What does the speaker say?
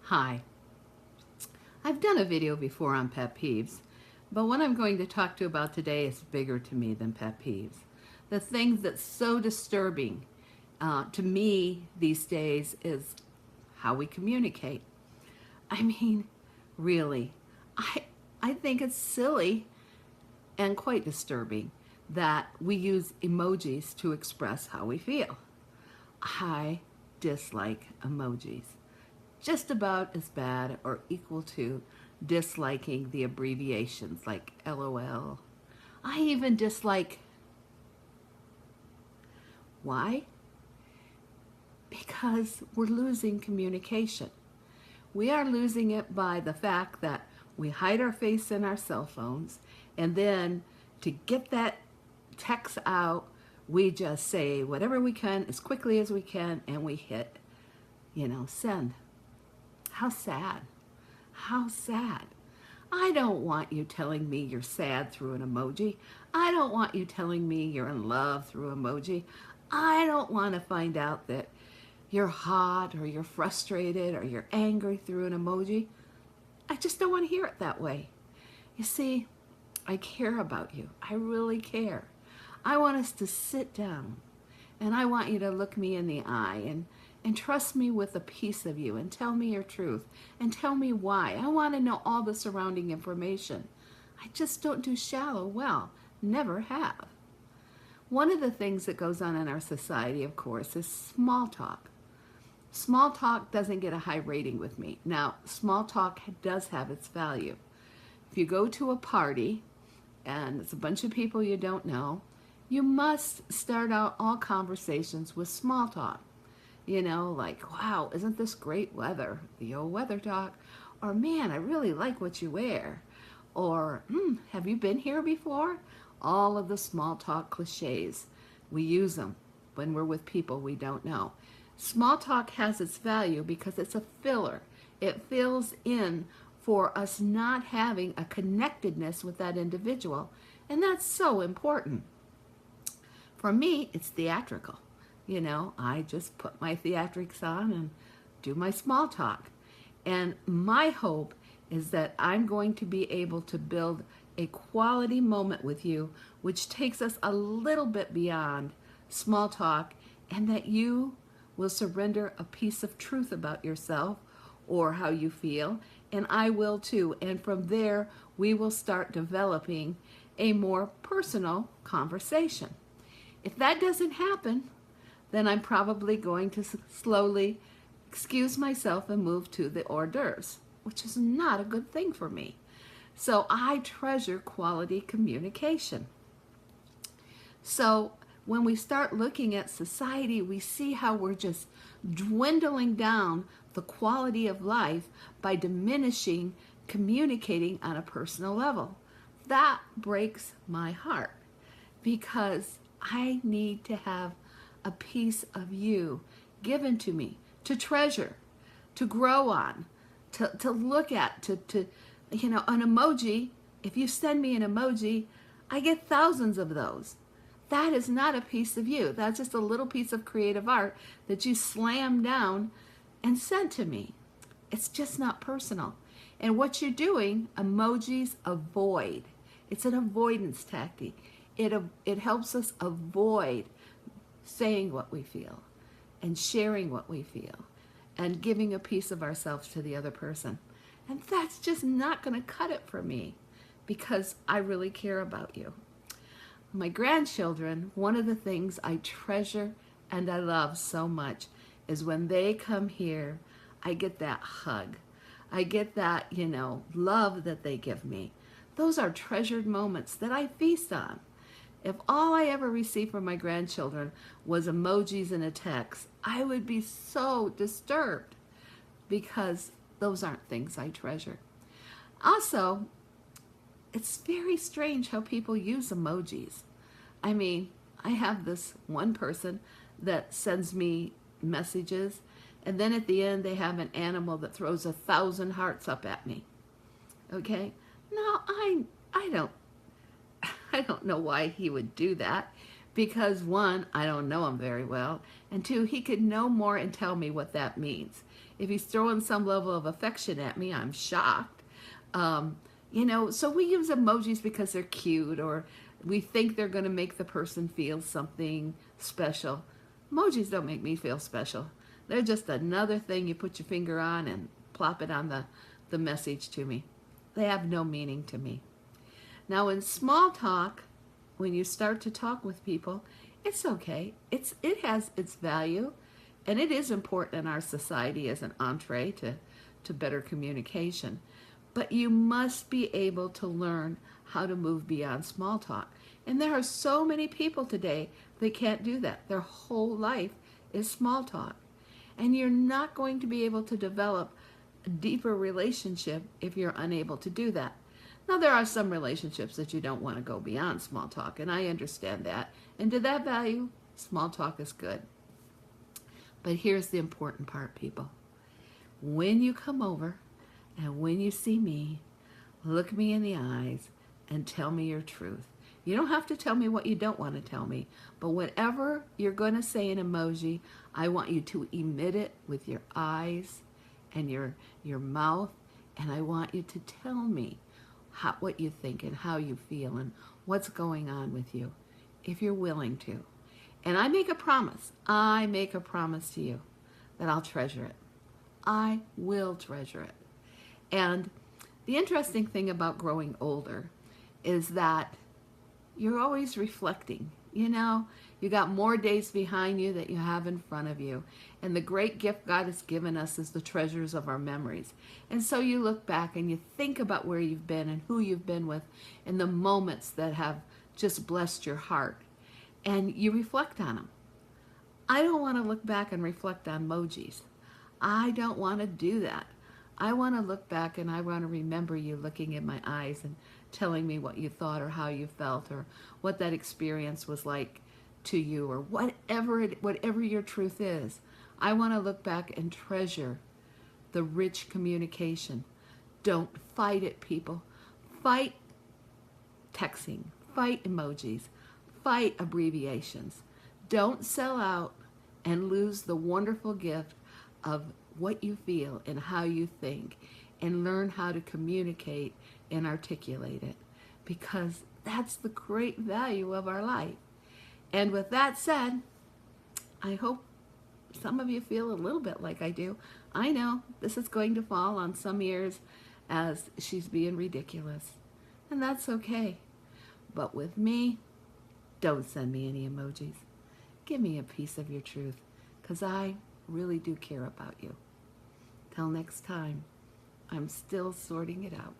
Hi. I've done a video before on pet peeves, but what I'm going to talk to you about today is bigger to me than pet peeves. The thing that's so disturbing to me these days is how we communicate. I mean, really, I think it's silly and quite disturbing that we use emojis to express how we feel. I dislike emojis. Just about as bad or equal to disliking the abbreviations like LOL. I even dislike. Why? Because we're losing communication. We are losing it by the fact that we hide our face in our cell phones, and then to get that text out, we just say whatever we can as quickly as we can, and we hit, send. How sad. How sad. I don't want you telling me you're sad through an emoji. I don't want you telling me you're in love through emoji. I don't want to find out that you're hot or you're frustrated or you're angry through an emoji. I just don't want to hear it that way. You see, I care about you. I really care. I want us to sit down, and I want you to look me in the eye and trust me with a piece of you and tell me your truth and tell me why. I want to know all the surrounding information. I just don't do shallow well. Never have. One of the things that goes on in our society, of course, is small talk. Small talk doesn't get a high rating with me. Now, small talk does have its value. If you go to a party and it's a bunch of people you don't know, you must start out all conversations with small talk. Like, wow, isn't this great weather? The old weather talk. Or, man, I really like what you wear. Or, have you been here before? All of the small talk cliches. We use them when we're with people we don't know. Small talk has its value because it's a filler. It fills in for us not having a connectedness with that individual. And that's so important. For me, it's theatrical. I just put my theatrics on and do my small talk. And my hope is that I'm going to be able to build a quality moment with you, which takes us a little bit beyond small talk, and that you will surrender a piece of truth about yourself or how you feel, and I will too. And from there, we will start developing a more personal conversation. If that doesn't happen, then I'm probably going to slowly excuse myself and move to the hors d'oeuvres, which is not a good thing for me. So I treasure quality communication. So when we start looking at society, we see how we're just dwindling down the quality of life by diminishing communicating on a personal level. That breaks my heart because I need to have a piece of you given to me to treasure, to grow on, to look at, to an emoji. If you send me an emoji, I get thousands of those. That is not a piece of you. That's just a little piece of creative art that you slam down and sent to me. It's just not personal. And what you're doing, emojis avoid. It's an avoidance tactic. It helps us avoid saying what we feel and sharing what we feel and giving a piece of ourselves to the other person. And that's just not going to cut it for me because I really care about you. My grandchildren, one of the things I treasure and I love so much is when they come here, I get that hug. I get that, love that they give me. Those are treasured moments that I feast on. If all I ever received from my grandchildren was emojis and a text, I would be so disturbed because those aren't things I treasure. Also, it's very strange how people use emojis. I mean, I have this one person that sends me messages, and then at the end they have an animal that throws 1,000 hearts up at me. Okay? Now, I don't know why he would do that, because one, I don't know him very well, and two, he could no more and tell me what that means. If he's throwing some level of affection at me, I'm shocked. You know, so we use emojis because they're cute, or we think they're going to make the person feel something special. Emojis don't make me feel special. They're just another thing you put your finger on and plop it on the message to me. They have no meaning to me. Now in small talk, when you start to talk with people, it's okay. It has its value, and it is important in our society as an entree to better communication. But you must be able to learn how to move beyond small talk. And there are so many people today that can't do that. Their whole life is small talk. And you're not going to be able to develop a deeper relationship if you're unable to do that. Now, there are some relationships that you don't want to go beyond small talk, and I understand that. And to that value, small talk is good. But here's the important part, people. When you come over and when you see me, look me in the eyes and tell me your truth. You don't have to tell me what you don't want to tell me, but whatever you're going to say in emoji, I want you to emit it with your eyes and your mouth, and I want you to tell me what you think and how you feel and what's going on with you, if you're willing to. And I make a promise to you that I'll treasure it. I will treasure it. And the interesting thing about growing older is that you're always reflecting. You know, you got more days behind you that you have in front of you. And the great gift God has given us is the treasures of our memories. And so you look back and you think about where you've been and who you've been with and the moments that have just blessed your heart. And you reflect on them. I don't want to look back and reflect on emojis. I don't want to do that. I want to look back and I want to remember you looking in my eyes and telling me what you thought or how you felt or what that experience was like to you, or whatever your truth is. I want to look back and treasure the rich communication. Don't fight it, people. Fight texting, fight emojis, fight abbreviations. Don't sell out and lose the wonderful gift of what you feel and how you think, and learn how to communicate and articulate it, because that's the great value of our life. And with that said, I hope some of you feel a little bit like I do. I know this is going to fall on some ears as she's being ridiculous, and that's okay. But with me, don't send me any emojis. Give me a piece of your truth, because I really do care about you. Till next time, I'm still sorting it out.